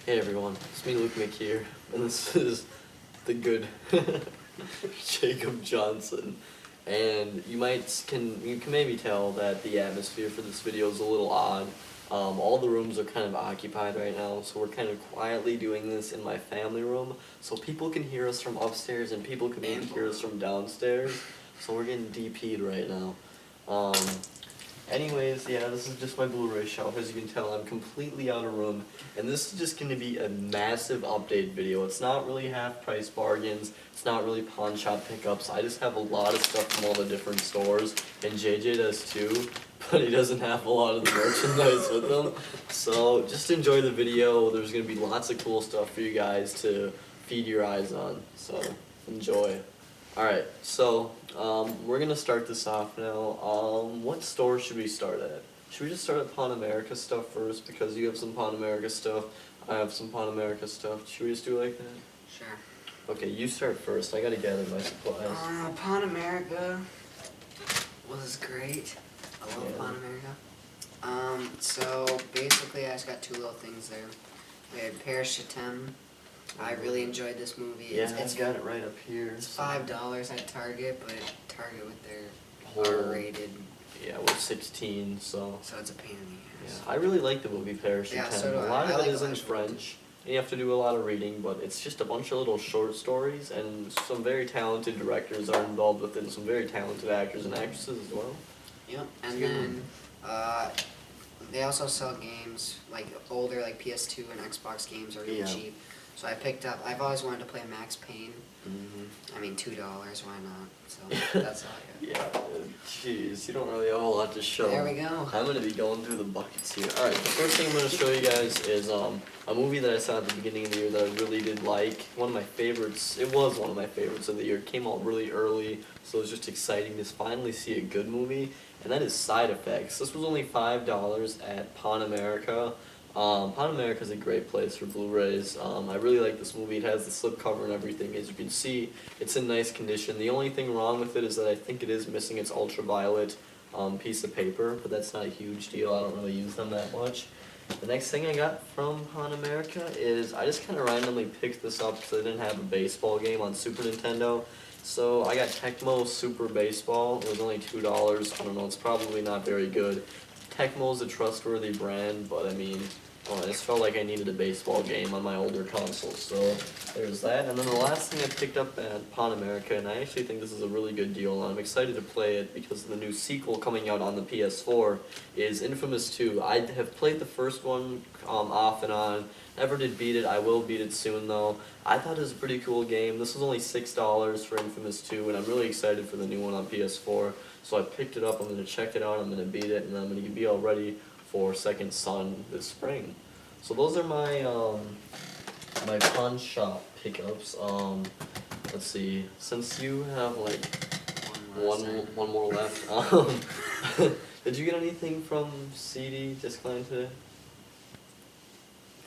Hey everyone, it's me lukemick here, and this is the good Jacob Johnson. And you can maybe tell that the atmosphere for this video is a little odd. All the rooms are kind of occupied right now, so we're kind of quietly doing this in my family room, so people can hear us from upstairs and people can maybe hear us from downstairs. So we're getting DP'd right now. Anyways, yeah, this is just my Blu-ray shelf. As you can tell, I'm completely out of room, and this is just going to be a massive update video. It's not really half-price bargains, it's not really pawn shop pickups. I just have a lot of stuff from all the different stores, and JJ does too, but he doesn't have a lot of the merchandise with him. So just enjoy the video. There's going to be lots of cool stuff for you guys to feed your eyes on, so enjoy. Alright, so we're going to start this off now. What store should we start at? Should we just start at Pawn America stuff first, because you have some Pawn America stuff, I have some Pawn America stuff. Should we just do it like that? Sure. Okay, you start first. I gotta gather my supplies. Pawn America was great. I love Pawn America. So basically I just got two little things there. We had Parachutem. I really enjoyed this movie. Yeah, it's got it right up here. It's $5 at Target, but Target with their R-rated. Yeah, we're 16, so. So it's a pain in the ass. Yeah, I really like the movie Parachutem. Yeah, so do I. A lot of like it is in French. And you have to do a lot of reading, but it's just a bunch of little short stories, and some very talented directors are involved with it, and some very talented actors and actresses as well. Yep, and then they also sell games, like older, like PS2 and Xbox games are really cheap. So I picked up, I've always wanted to play Max Payne. I mean, $2, why not? So that's all I got. Yeah, jeez, you don't really have a lot to show. There we go. I'm going to be going through the buckets here. Alright, the first thing I'm going to show you guys is a movie that I saw at the beginning of the year that I really did like. One of my favorites, it was one of my favorites of the year. It came out really early, so it was just exciting to finally see a good movie. And that is Side Effects. This was only $5 at Pawn America. Pawn America is a great place for Blu-rays. I really like this movie. It has the slipcover and everything. As you can see, it's in nice condition. The only thing wrong with it is that I think it is missing its ultraviolet piece of paper, but that's not a huge deal. I don't really use them that much. The next thing I got from Pawn America is I just kind of randomly picked this up because I didn't have a baseball game on Super Nintendo. So I got Tecmo Super Baseball. It was only $2. I don't know, it's probably not very good. Tecmo is a trustworthy brand, but I mean, I just felt like I needed a baseball game on my older consoles, so there's that. And then the last thing I picked up at Pawn America, and I actually think this is a really good deal, and I'm excited to play it because the new sequel coming out on the PS4 is Infamous 2. I have played the first one off and on, never did beat it. I will beat it soon though. I thought it was a pretty cool game. This was only $6 for Infamous 2, and I'm really excited for the new one on PS4. So I picked it up, I'm going to check it out, I'm going to beat it, and I'm going to be all ready for Second Son this spring. So those are my my pawn shop pickups. Let's see, since you have like one more left, did you get anything from CD Discland today?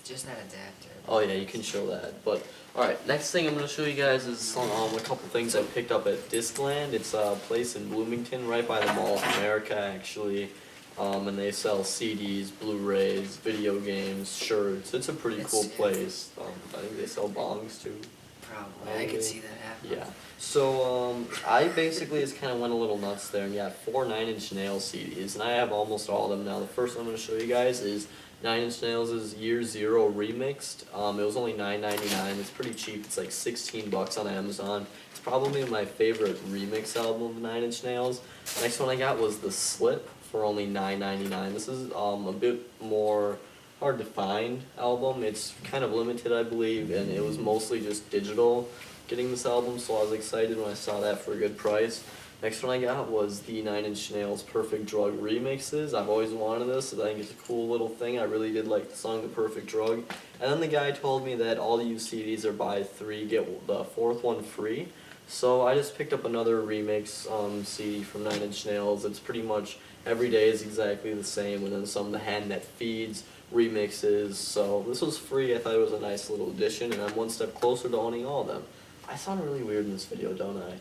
Just that adapter. Oh yeah, you can show that. But alright, next thing I'm going to show you guys is a couple things I picked up at Discland. It's a place in Bloomington, right by the Mall of America actually. And they sell CDs, Blu-rays, video games, shirts. It's a pretty cool place. I think they sell bongs too. Probably. I could see that happening. Yeah. So I basically just kind of went a little nuts there and got 4 Nine Inch Nails CDs, and I have almost all of them now. The first one I'm going to show you guys is Nine Inch Nails' Year Zero Remixed. It was only $9.99. It's pretty cheap. It's like $16 on Amazon. It's probably my favorite remix album of Nine Inch Nails. The next one I got was The Slip for only $9.99. This is a bit more hard to find album. It's kind of limited, I believe, and it was mostly just digital getting this album, so I was excited when I saw that for a good price. Next one I got was the Nine Inch Nails Perfect Drug remixes. I've always wanted this, so I think it's a cool little thing. I really did like the song The Perfect Drug. And then the guy told me that all you CDs are buy 3, get the 4th one free. So I just picked up another remix CD from Nine Inch Nails. It's pretty much every day is exactly the same, and then some of the Hand That Feeds remixes. So this was free. I thought it was a nice little addition, and I'm one step closer to owning all of them. I sound really weird in this video, don't I?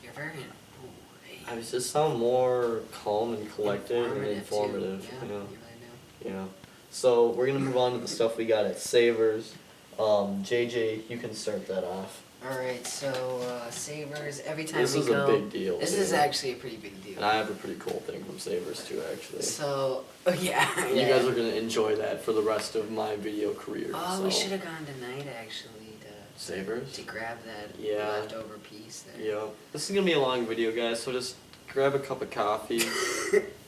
You're very... I just sound more calm and collected and informative. Yeah, You know? you really do. Yeah. So we're gonna move on to the stuff we got at Savers. JJ, you can start that off. Alright, so Savers, every time This we is go... a big deal. This dude. is actually a pretty big deal. And I have a pretty cool thing from Savers too, actually. So, yeah. You guys are gonna enjoy that for the rest of my video career. Oh, so. we should have gone tonight, actually, Savers? to grab that Yeah. leftover piece there. Yeah. This is gonna be a long video, guys, so just grab a cup of coffee.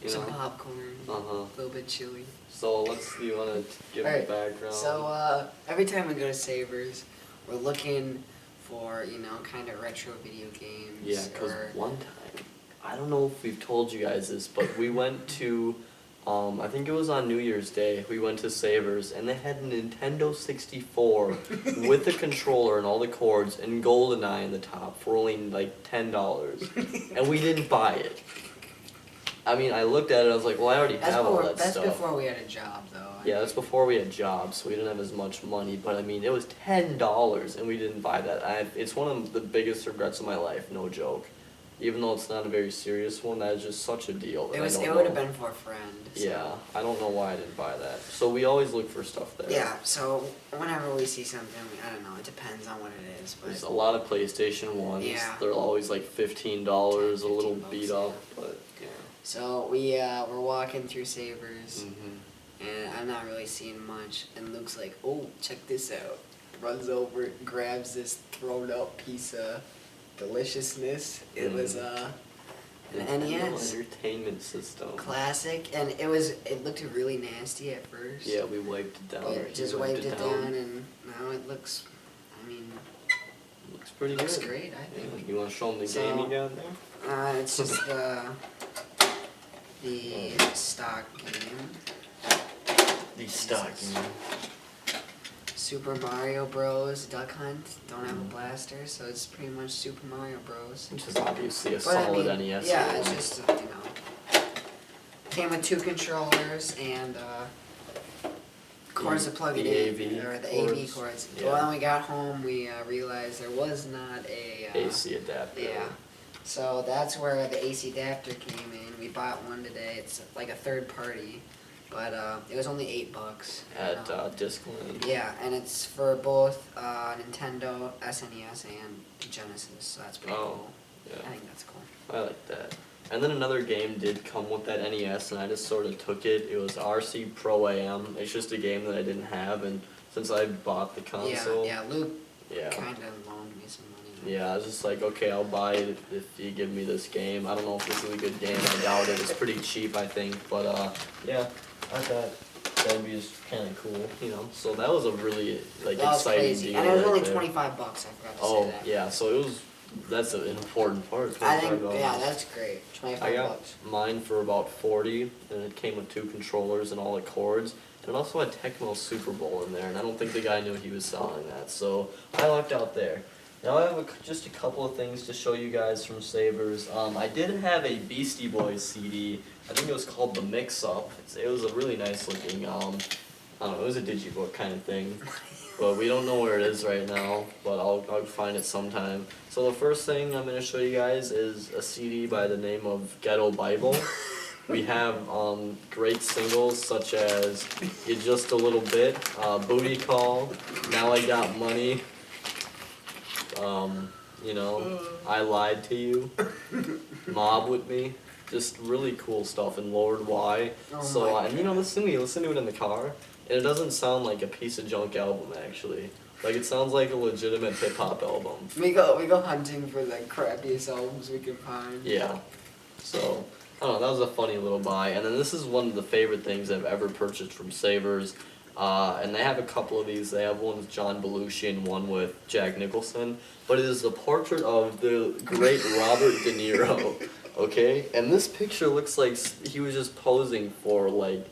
You Some know. popcorn, Uh-huh. a little bit chilly. So you wanna give Alright, the background? So, every time we go to Savers, we're looking for, kind of retro video games. Yeah, because or... one time, I don't know if we've told you guys this, but we went to, I think it was on New Year's Day, we went to Savers, and they had a Nintendo 64 with the controller and all the cords, and GoldenEye in the top for only like $10, and we didn't buy it. I mean, I looked at it, I was like, well, I already have all that That's stuff. before we had a job, though. Yeah, that's before we had jobs, so we didn't have as much money. But I mean, it was $10, and we didn't buy that. It's one of the biggest regrets of my life, no joke. Even though it's not a very serious one, that is just such a deal. That It would have been for a friend. So. Yeah, I don't know why I didn't buy that. So we always look for stuff there. Yeah, so whenever we see something, I don't know, it depends on what it is. But There's a lot of PlayStation ones. Yeah. They're always like $15, a little $15, beat yeah. up, but yeah. So we're walking through Savers, Mm-hmm. and I'm not really seeing much. And Luke's like, "Oh, check this out!" Runs over, grabs this thrown up piece of deliciousness. It was an Nintendo NES Entertainment System. classic, and it looked really nasty at first. Yeah, we wiped it down. But just We wiped it down, and now it looks. I mean, Looks pretty looks good. great. I think. Yeah. You want to show them the So- game you got there? It's just the stock game. The stock game. Super Mario Bros. Duck Hunt. Don't have a blaster, so it's pretty much Super Mario Bros. Which is obviously a But I solid mean, NES yeah, game. it's just came with 2 controllers and cords to plug it in, AV or the cords. AV cords. Yeah. Well, when we got home, we realized there was not a AC adapter. Yeah. So that's where the AC adapter came in. We bought one today. It's like a third party, but it was only $8. At Discland. Yeah, and it's for both Nintendo, SNES, and Genesis. So that's pretty cool. Yeah. I think that's cool. I like that. And then another game did come with that NES, and I just sort of took it. It was RC Pro AM. It's just a game that I didn't have, and since I bought the console, Yeah, Luke yeah. kind of loaned me some money. Yeah, I was just like, okay, I'll buy it if you give me this game. I don't know if this is a good game. I doubt it. It's pretty cheap, I think. But yeah, I thought that'd be just kind of cool, you know. So that was a really That was exciting crazy. deal. And it was right only there. $25. I forgot to Oh say that. yeah, so it was. That's an important part. I think $25. yeah, that's great. $25. I got mine for about 40, and it came with 2 controllers and all the cords. And it also had Tecmo Super Bowl in there, and I don't think the guy knew he was selling that, so I lucked out there. Now I have just a couple of things to show you guys from Savers. I did have a Beastie Boys CD. I think it was called The Mix Up. It was a really nice looking, I don't know, it was a digibook kind of thing. But we don't know where it is right now, but I'll find it sometime. So the first thing I'm going to show you guys is a CD by the name of Ghetto Bible. We have great singles such as You Just a Little Bit, Booty Call, Now I Got Money, you know, I Lied to You, Mob With Me. Just really cool stuff, and Lord Why. Oh So, my and you know, listen to it in the car. And it doesn't sound like a piece of junk album, actually. Like, it sounds like a legitimate hip-hop album. We go hunting for the crappiest albums we can find. Yeah. So, I don't know, that was a funny little buy. And then this is one of the favorite things I've ever purchased from Savers. And they have a couple of these. They have one with John Belushi and one with Jack Nicholson. But it is the portrait of the great Robert De Niro, okay? And this picture looks like he was just posing for, like,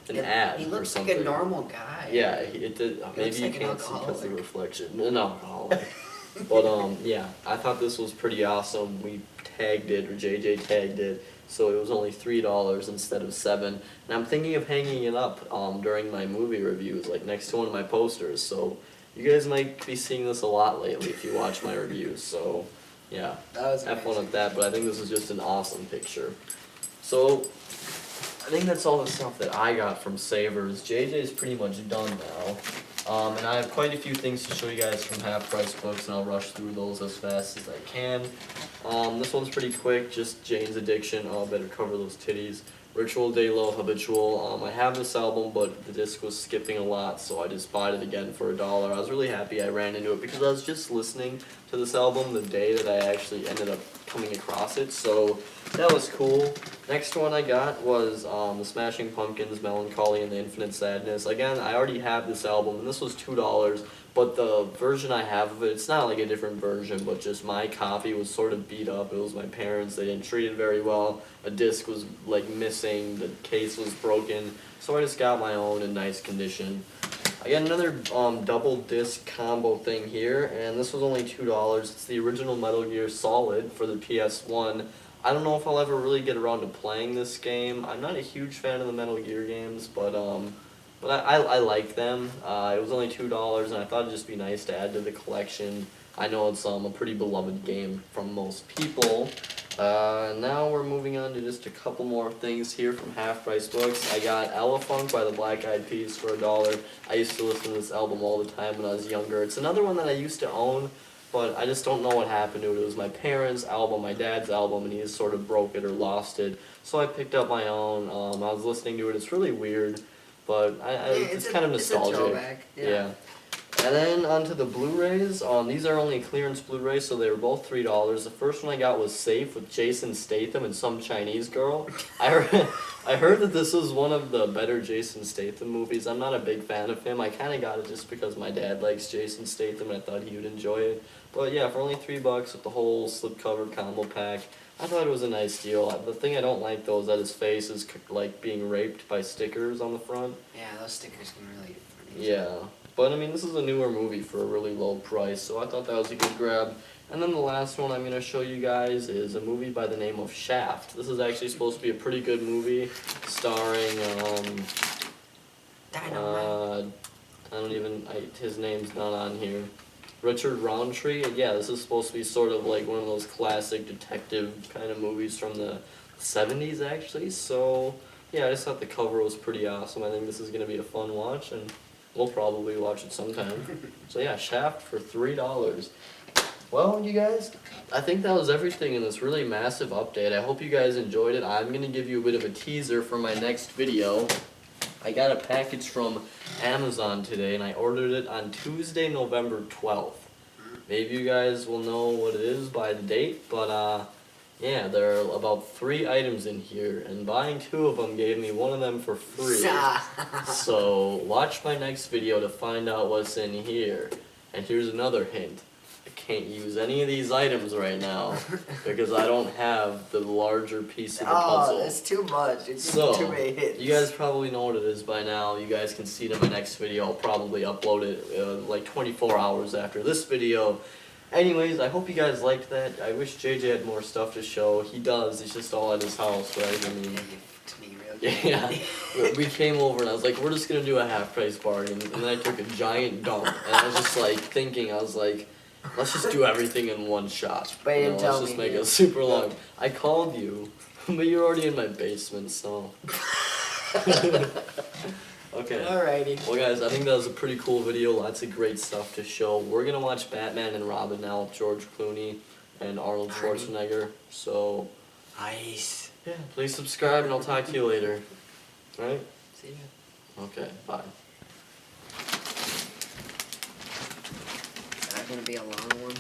an ad He or looks something. like a normal guy. Yeah, it did. Maybe looks you like an can't see because of the alcoholic. reflection. An alcoholic. But yeah, I thought this was pretty awesome. We tagged it, or JJ tagged it, so it was only $3 instead of $7. And I'm thinking of hanging it up during my movie reviews, like next to one of my posters. So you guys might be seeing this a lot lately if you watch my reviews. So yeah, That was have fun amazing. with that. But I think this is just an awesome picture. So I think that's all the stuff that I got from Savers. JJ's pretty much done now. And I have quite a few things to show you guys from Half Price Books, and I'll rush through those as fast as I can. This one's pretty quick, just Jane's Addiction. Oh, better cover those titties. Ritual Day Low Habitual. I have this album, but the disc was skipping a lot, so I just bought it again for $1. I was really happy I ran into it because I was just listening to this album the day that I actually ended up coming across it, so that was cool. Next one I got was the Smashing Pumpkins, Melancholy and the Infinite Sadness. Again, I already have this album, and this was $2, but the version I have of it, it's not like a different version, but just my copy was sort of beat up. It was my parents, they didn't treat it very well. A disc was like missing, the case was broken, so I just got my own in nice condition. I got another double disc combo thing here, and this was only $2. It's the original Metal Gear Solid for the PS1. I don't know if I'll ever really get around to playing this game. I'm not a huge fan of the Metal Gear games, but I like them. It was only $2, and I thought it'd just be nice to add to the collection. I know it's a pretty beloved game from most people. Now we're moving on to just a couple more things here from Half Price Books. I got Elephant by the Black Eyed Peas for $1. I used to listen to this album all the time when I was younger. It's another one that I used to own, but I just don't know what happened to it. It was my parents' album, my dad's album, and he just sort of broke it or lost it. So I picked up my own. I was listening to it. It's really weird, but it's kind of nostalgic. It's a throwback. Yeah. And then onto the Blu-rays. These are only clearance Blu-rays, so they were both $3. The first one I got was Safe with Jason Statham and some Chinese girl. I heard that this was one of the better Jason Statham movies. I'm not a big fan of him. I kind of got it just because my dad likes Jason Statham and I thought he would enjoy it. But yeah, for only $3 with the whole slipcover combo pack, I thought it was a nice deal. The thing I don't like though is that his face is like being raped by stickers on the front. Yeah, those stickers can really. Yeah. But, I mean, this is a newer movie for a really low price, so I thought that was a good grab. And then the last one I'm going to show you guys is a movie by the name of Shaft. This is actually supposed to be a pretty good movie, starring, his name's not on here. Richard Roundtree. Yeah, this is supposed to be sort of like one of those classic detective kind of movies from the 70s, actually. So, yeah, I just thought the cover was pretty awesome. I think this is going to be a fun watch, and we'll probably watch it sometime. So yeah, Shaft for $3. Well, you guys, I think that was everything in this really massive update. I hope you guys enjoyed it. I'm going to give you a bit of a teaser for my next video. I got a package from Amazon today, and I ordered it on Tuesday, November 12th. Maybe you guys will know what it is by the date, but yeah, there are about 3 items in here, and buying 2 of them gave me one of them for free. So watch my next video to find out what's in here. And here's another hint. I can't use any of these items right now because I don't have the larger piece of the puzzle. Oh, that's too much. It's so, too many hits. You guys probably know what it is by now. You guys can see it in my next video. I'll probably upload it like 24 hours after this video. Anyways, I hope you guys liked that. I wish JJ had more stuff to show. He does. It's just all at his house, right? I mean, yeah. We came over and I was like, we're just gonna do a half price bargain, and then I took a giant dump, and I was just like thinking, I was like, let's just do everything in one shot. Let's just make it super long. I called you, but you're already in my basement, so. Okay. Alrighty. Well, guys, I think that was a pretty cool video. Lots of great stuff to show. We're gonna watch Batman and Robin now with George Clooney and Arnold Schwarzenegger. So, nice. Yeah. Please subscribe, and I'll talk to you later. All right. See ya. Okay. Bye. Is that gonna be a long one?